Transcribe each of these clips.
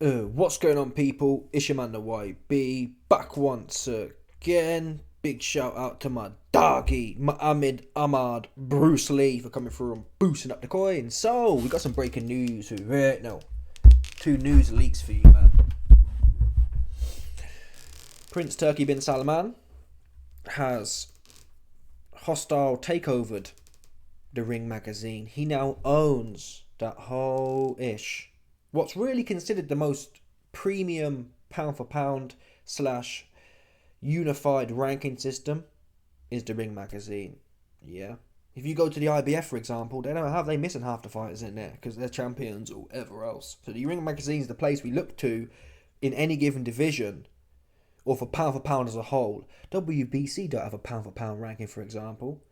What's going on, people? It's your man, the YB, back once again. Big shout out to my doggy, Muhammad Ahmad Bruce Lee, for coming through and boosting up the coin. So, we got some breaking news right now. Two news leaks for you, man. Prince Turki bin Salman has hostile takeovered the Ring magazine. He now owns that whole ish. What's really considered the most premium pound for pound slash unified ranking system is the Ring magazine. Yeah. If you go to the IBF, for example, they missing half the fighters in there because they're champions or whatever else. So the Ring magazine is the place we look to in any given division or for pound as a whole. WBC don't have a pound for pound ranking, for example.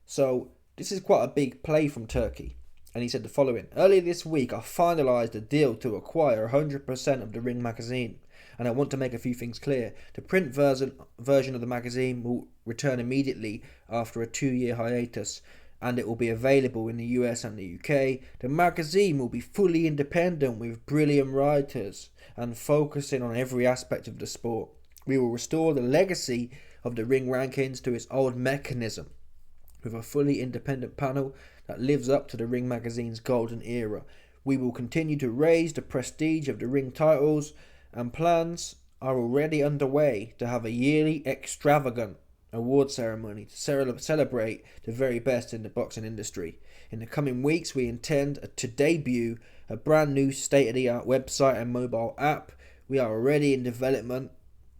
So this is quite a big play from Turki. And he said the following: earlier this week I finalised a deal to acquire 100% of the Ring magazine, and I want to make a few things clear. The print version of the magazine will return immediately after a 2-year hiatus, and it will be available in the US and the UK. The magazine will be fully independent with brilliant writers and focusing on every aspect of the sport. We will restore the legacy of the Ring rankings to its old mechanism, with a fully independent panel that lives up to the Ring magazine's golden era. We will continue to raise the prestige of the Ring titles, and plans are already underway to have a yearly extravagant award ceremony to celebrate the very best in the boxing industry. In the coming weeks, we intend to debut a brand new state-of-the-art website and mobile app. We are already in development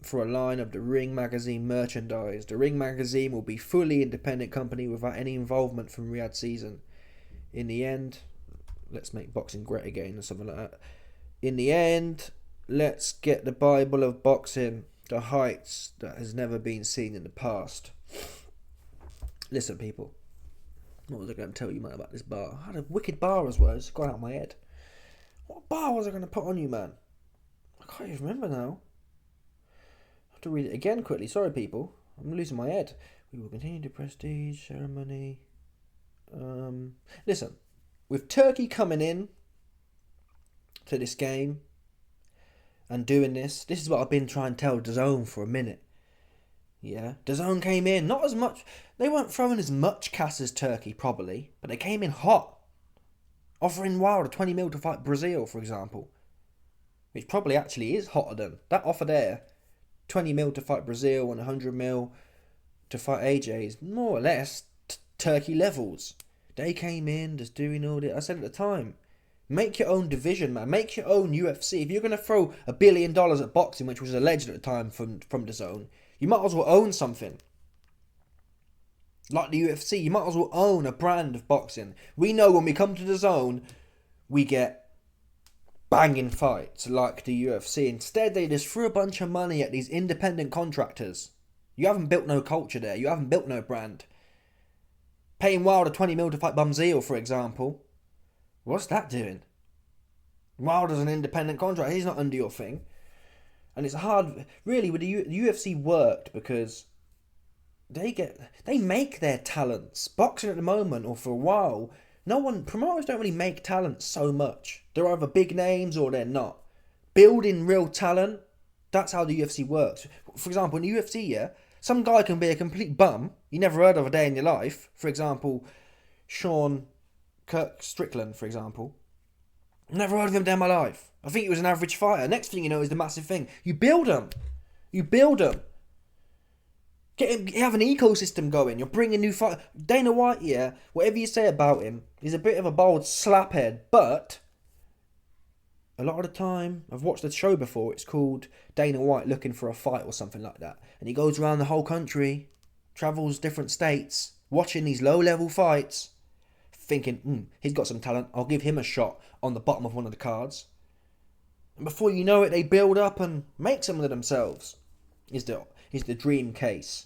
for a line of the Ring magazine merchandise. The Ring magazine will be fully independent company without any involvement from Riyadh season. In the end, let's make boxing great again or something like that. In the end, let's get the Bible of boxing to heights that has never been seen in the past. Listen, people, what was I going to tell you, man, about this bar? I had a wicked bar as well. It's gone out of my head. What bar was I going to put on you, man? I can't even remember now. To read it again quickly. Sorry, people. I'm losing my head. We will continue the prestige ceremony. Listen, with Turki coming in to this game and doing this is what I've been trying to tell DAZN for a minute. Yeah, DAZN came in, not as much. They weren't throwing as much cash as Turki, probably, but they came in hot, offering Wilder 20 mil to fight Brazil, for example, which probably actually is hotter than that offer there. 20 mil to fight Brazil and 100 mil to fight AJ is more or less Turki levels. They came in just doing all this. I said at the time, make your own division, man. Make your own UFC. If you're going to throw $1 billion at boxing, which was alleged at the time from DAZN, you might as well own something. Like the UFC, you might as well own a brand of boxing. We know when we come to DAZN, we get banging fights like the UFC. Instead, they just threw a bunch of money at these independent contractors. You haven't built no culture there. You haven't built no brand. Paying Wilder 20 mil to fight Bumzeel, for example. What's that doing? Wilder's an independent contractor. He's not under your thing. And it's hard, really, with the UFC worked because they make their talents. Boxing at the moment, or for a while, promoters don't really make talent so much. They're either big names or they're not. Building real talent, that's how the UFC works. For example, in the UFC, yeah, some guy can be a complete bum you never heard of a day in your life. For example, Sean Kirk Strickland, for example. Never heard of him a day in my life. I think he was an average fighter. Next thing you know is the massive thing. You build them. You have an ecosystem going. You're bringing new fight. Dana White, yeah, whatever you say about him, he's a bit of a bold slaphead, but a lot of the time, I've watched the show before, it's called Dana White Looking for a Fight or something like that. And he goes around the whole country, travels different states, watching these low-level fights, thinking, he's got some talent, I'll give him a shot on the bottom of one of the cards. And before you know it, they build up and make something of themselves. Is the dream case.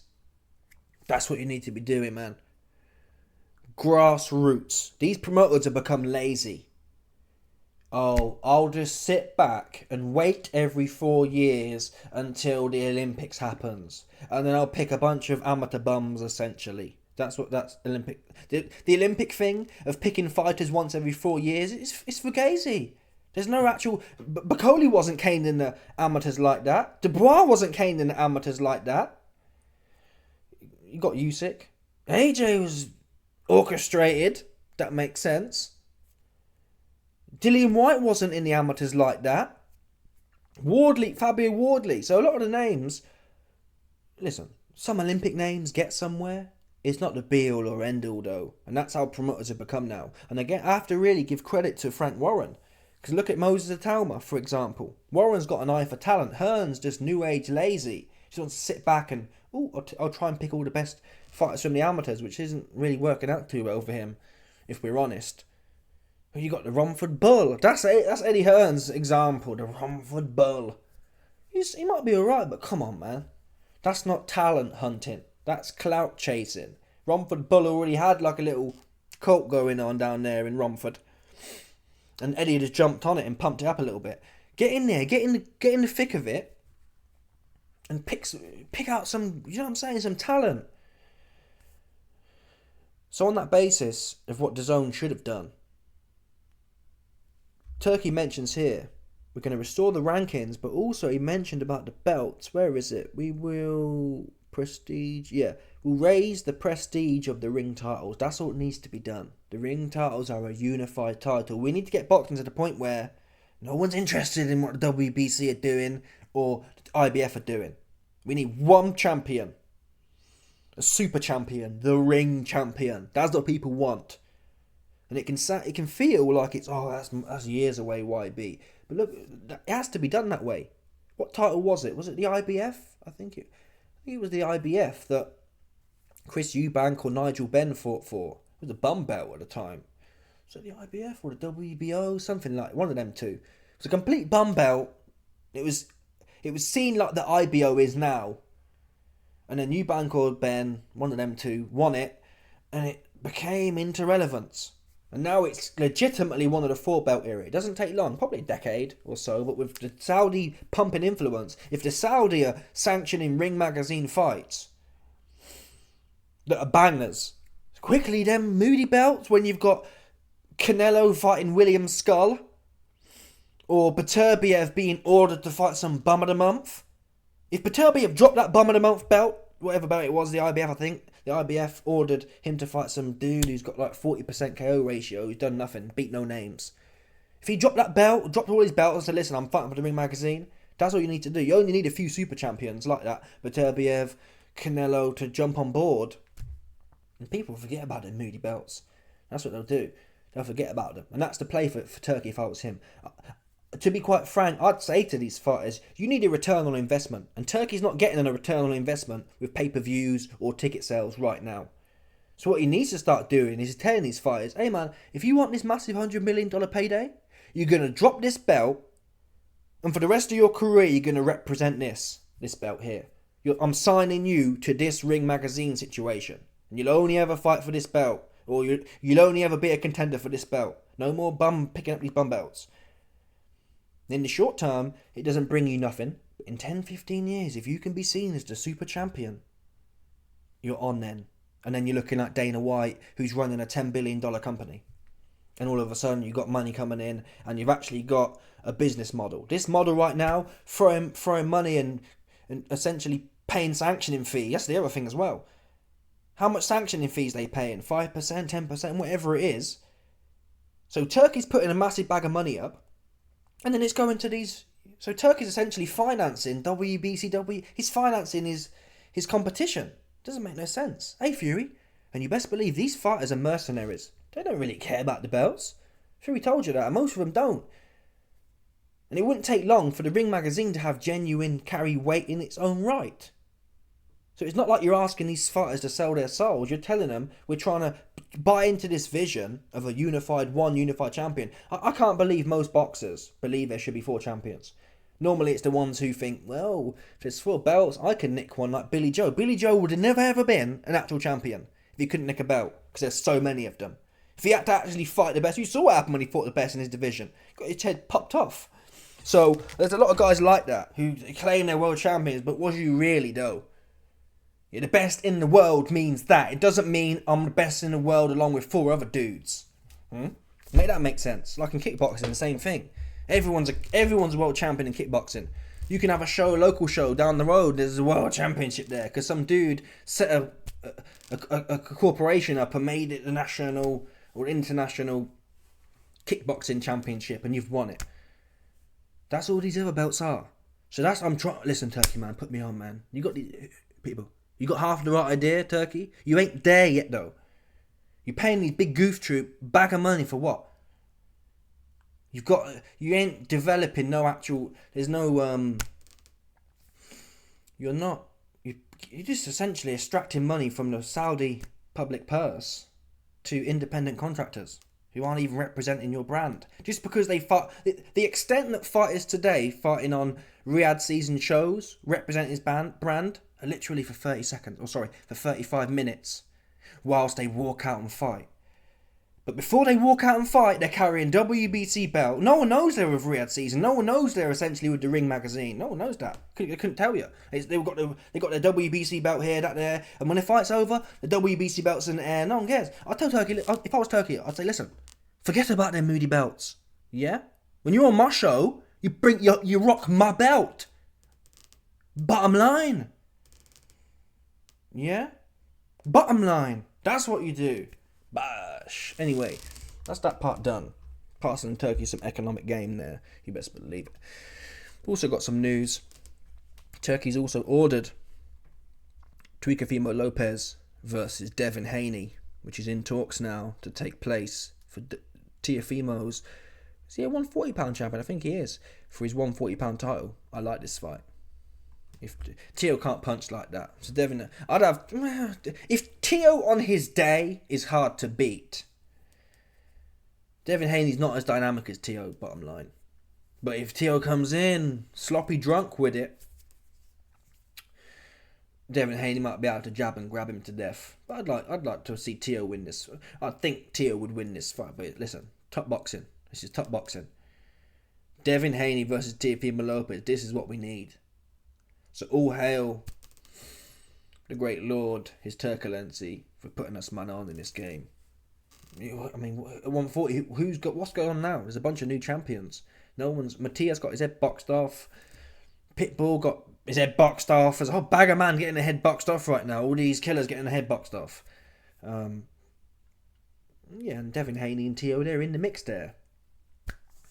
That's what you need to be doing, man. Grassroots. These promoters have become lazy. Oh, I'll just sit back and wait every 4 years until the Olympics happens. And then I'll pick a bunch of amateur bums, essentially. That's Olympic. The Olympic thing of picking fighters once every 4 years, it's fugazi. There's no actual... Bacoli wasn't caned in the amateurs like that. Dubois wasn't caned in the amateurs like that. You got Usyk. AJ was orchestrated. That makes sense. Dillian White wasn't in the amateurs like that. Fabio Wardley. So a lot of the names... Listen, some Olympic names get somewhere. It's not the be-all or end-all, though. And that's how promoters have become now. And again, I have to really give credit to Frank Warren. Because look at Moses Atalma, for example. Warren's got an eye for talent. Hearn's just new age lazy. He just wants to sit back and, I'll try and pick all the best fighters from the amateurs, which isn't really working out too well for him, if we're honest. You got the Romford Bull. That's Eddie Hearn's example, the Romford Bull. He might be alright, but come on, man. That's not talent hunting. That's clout chasing. Romford Bull already had like a little cult going on down there in Romford. And Eddie just jumped on it and pumped it up a little bit. Get in there, get in the thick of it, and pick out some, you know what I'm saying, some talent. So on that basis of what DAZN should have done, Turkey mentions here, we're going to restore the rankings, but also he mentioned about the belts. Where is it? We will prestige. Yeah, we'll raise the prestige of the ring titles. That's all that needs to be done. The ring titles are a unified title. We need to get boxing to the point where no one's interested in what the WBC are doing or the IBF are doing. We need one champion. A super champion. The ring champion. That's what people want. And it can feel like it's, that's years away, YB. But look, it has to be done that way. What title was it? Was it the IBF? I think it was the IBF that Chris Eubank or Nigel Benn fought for. It was a bum belt at the time. Was it the IBF or the WBO? Something like one of them two. It was a complete bum belt. It was seen like the IBO is now. And then Eubank or Ben, one of them two, won it. And it became into relevance. And now it's legitimately one of the 4-belt era. It doesn't take long, probably a decade or so, but with the Saudi pumping influence, if the Saudi are sanctioning Ring Magazine fights that are bangers, quickly them moody belts when you've got Canelo fighting William Skull, or Beterbiev being ordered to fight some bum of the month. If Beterbiev dropped that bum of the month belt, whatever belt it was, the IBF I think, the IBF ordered him to fight some dude who's got like 40% KO ratio, who's done nothing, beat no names. If he dropped that belt, dropped all his belts and said, listen, I'm fighting for the Ring Magazine, that's all you need to do. You only need a few super champions like that, Beterbiev, Canelo, to jump on board. And people forget about them moody belts. That's what they'll do. They'll forget about them. And that's the play for Turkey if I was him. To be quite frank, I'd say to these fighters, you need a return on investment. And Turkey's not getting a return on investment with pay-per-views or ticket sales right now. So what he needs to start doing is telling these fighters, hey man, if you want this massive $100 million payday, you're going to drop this belt, and for the rest of your career, you're going to represent this belt here. I'm signing you to this Ring Magazine situation. And you'll only ever fight for this belt. Or you'll only ever be a contender for this belt. No more picking up these bum belts. In the short term, it doesn't bring you nothing. But in 10, 15 years, if you can be seen as the super champion, you're on then. And then you're looking at Dana White, who's running a $10 billion company. And all of a sudden, you've got money coming in, and you've actually got a business model. This model right now, throwing money and essentially paying sanctioning fee. That's the other thing as well. How much sanctioning fees they paying? 5%, 10%, whatever it is. So Turkey's putting a massive bag of money up. And then it's going to these... So Turkey's essentially financing WBCW. He's financing his competition. Doesn't make no sense. Hey, Fury. And you best believe these fighters are mercenaries. They don't really care about the belts. Fury told you that. And most of them don't. And it wouldn't take long for the Ring Magazine to have genuine carry weight in its own right. So it's not like you're asking these fighters to sell their souls. You're telling them we're trying to buy into this vision of a unified champion. I can't believe most boxers believe there should be 4 champions. Normally it's the ones who think, well, if there's 4 belts, I can nick one like Billy Joe. Billy Joe would have never ever been an actual champion if he couldn't nick a belt, because there's so many of them. If he had to actually fight the best, you saw what happened when he fought the best in his division. Got his head popped off. So there's a lot of guys like that who claim they're world champions, but was you really though? Yeah, the best in the world means that. It doesn't mean I'm the best in the world along with 4 other dudes. Make that make sense. Like in kickboxing, the same thing. Everyone's a world champion in kickboxing. You can have a show, a local show down the road. There's a world championship there because some dude set a corporation up and made it the national or international kickboxing championship, and you've won it. That's all these other belts are. So that's I'm trying. Listen, Turkey man, put me on, man. You got these people. You got half the right idea, Turkey. You ain't there yet though. You're paying these big goof troop bag of money for what? You ain't developing no actual. There's no You're just essentially extracting money from the Saudi public purse to independent contractors who aren't even representing your brand. Just because they fight, the extent that fighters today fighting on Riyadh season shows representing his brand are literally for 30 seconds, or sorry, for 35 minutes, whilst they walk out and fight. But before they walk out and fight, they're carrying WBC belt. No one knows they're with Riyadh season. No one knows they're essentially with the Ring magazine. No one knows that. They couldn't tell you. They got their WBC belt here, that there. And when the fight's over, the WBC belt's in the air. No one cares. I'll tell Turkey, if I was Turkey, I'd say, listen, forget about them moody belts. Yeah? When you're on my show, you rock my belt. Bottom line. Yeah? Bottom line. That's what you do. Bash. Anyway, that's that part done. Passing Turkey some economic game there. You best believe it. Also got some news. Turkey's also ordered Teofimo Lopez versus Devin Haney, which is in talks now to take place for Teofimo's. Is he a £140 champion? I think he is. For his £140 title. I like this fight. If Teo can't punch like that, so Devin, if Teo on his day is hard to beat, Devin Haney's not as dynamic as Teo, bottom line. But if Teo comes in sloppy drunk with it, Devin Haney might be able to jab and grab him to death. But I'd like to see Teo win this. I think Teo would win this fight. But listen, top boxing. This is top boxing. Devin Haney versus Teofimo Lopez. This is what we need. So all hail the great Lord, his Turkulency, for putting us man on in this game. I mean, at 140, what's going on now? There's a bunch of new champions. Matias got his head boxed off. Pitbull got his head boxed off. There's a whole bag of man getting their head boxed off right now. All these killers getting their head boxed off. Yeah, and Devin Haney and Teo, they're in the mix there.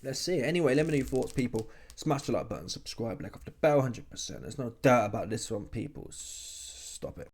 Let's see it. Anyway, let me know your thoughts, people. Smash the like button, subscribe, like off the bell, 100%. There's no doubt about this one, people. Stop it.